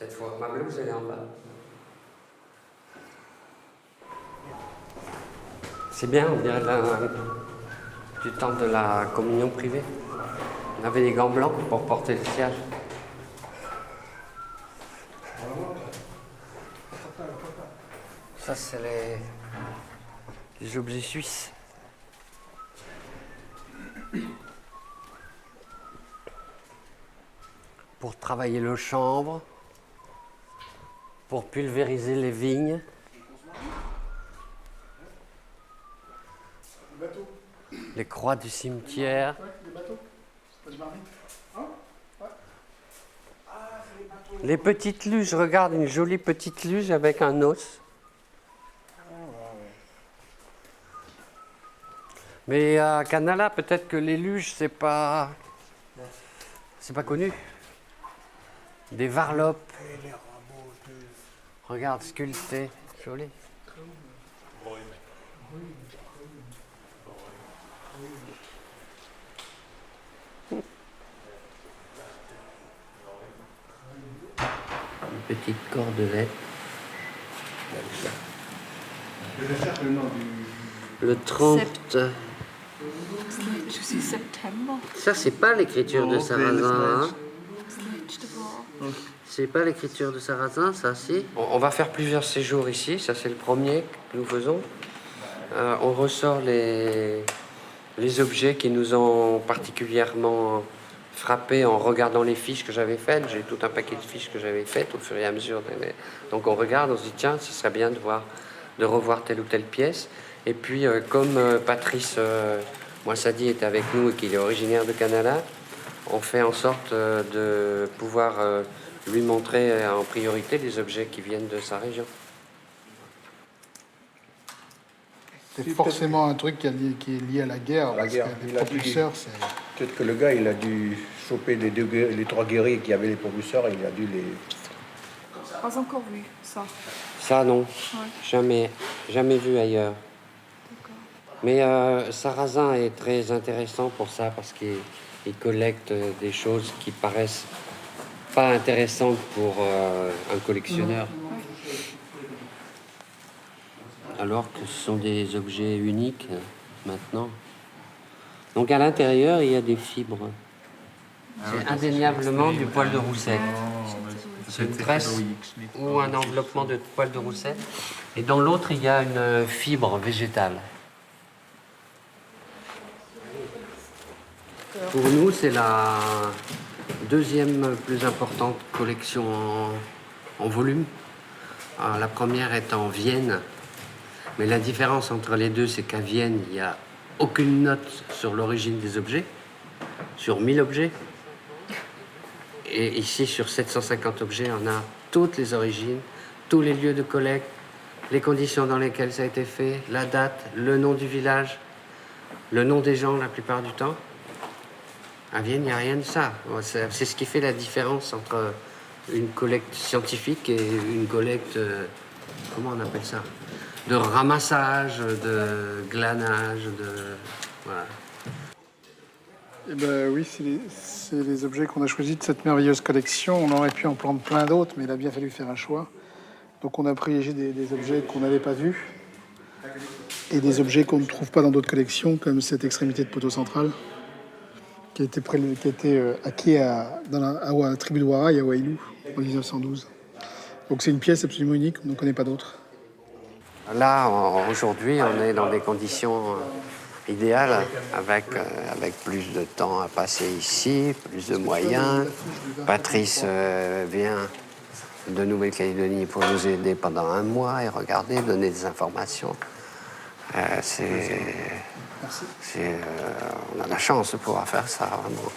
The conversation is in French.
Cette fois, ma blouse, elle est en bas. C'est bien, on dirait du temps de la communion privée. On avait des gants blancs pour porter le siège. Ça, c'est les objets suisses. Pour travailler le chanvre, pour pulvériser les vignes. Les croix du cimetière. Les petites luges, regarde, une jolie petite luge avec un os. Mais à Canala, peut-être que les luges, c'est pas connu. Des varlopes. Regarde, sculpté, joli. Une petite cordelette. Le 30. Ça, c'est pas l'écriture de Sarrazin. Hein? C'est pas l'écriture de Sarrazin, ça, si. On va faire plusieurs séjours ici. Ça, c'est le premier que nous faisons. On ressort les objets qui nous ont particulièrement frappé en regardant les fiches que j'avais faites. J'ai tout un paquet de fiches que j'avais faites au fur et à mesure. Donc on regarde, on se dit tiens, ce serait bien de revoir telle ou telle pièce. Et puis comme Patrice Moissadi est avec nous et qu'il est originaire de Canala, on fait en sorte de pouvoir lui montrer en priorité les objets qui viennent de sa région. C'est forcément un truc qui est lié à la guerre. La guerre. Les propulseurs, c'est... Peut-être que le gars, il a dû choper les 3 guerriers qui avaient les propulseurs et il a dû les... Pas encore vu, ça. Ça, non. Ouais. Jamais vu ailleurs. Mais Sarrazin est très intéressant pour ça, parce qu'il collecte des choses qui paraissent pas intéressantes pour un collectionneur. Alors que ce sont des objets uniques maintenant. Donc à l'intérieur, il y a des fibres. C'est indéniablement du poil de roussette. C'est une tresse ou un enveloppement de poil de roussette. Et dans l'autre, il y a une fibre végétale. Pour nous, c'est la deuxième plus importante collection en volume. Alors, la première est en Vienne. Mais la différence entre les deux, c'est qu'à Vienne, il n'y a aucune note sur l'origine des objets, sur 1000 objets. Et ici, sur 750 objets, on a toutes les origines, tous les lieux de collecte, les conditions dans lesquelles ça a été fait, la date, le nom du village, le nom des gens la plupart du temps. À Vienne, il n'y a rien de ça. C'est ce qui fait la différence entre une collecte scientifique et une collecte, comment on appelle ça ? De ramassage, de glanage, voilà. Eh ben oui, c'est les objets qu'on a choisis de cette merveilleuse collection. On aurait pu en prendre plein d'autres, mais il a bien fallu faire un choix. Donc on a privilégié des objets qu'on n'avait pas vus et des objets qu'on ne trouve pas dans d'autres collections, comme cette extrémité de poteau central qui a été acquis à la tribu de Waraï, à Wailou, en 1912. Donc c'est une pièce absolument unique, on n'en connaît pas d'autres. Là, aujourd'hui, on est dans des conditions idéales, avec plus de temps à passer ici, plus de moyens. Patrice vient de Nouvelle-Calédonie pour nous aider pendant 1 mois et regarder, donner des informations. On a la chance de pouvoir faire ça, vraiment.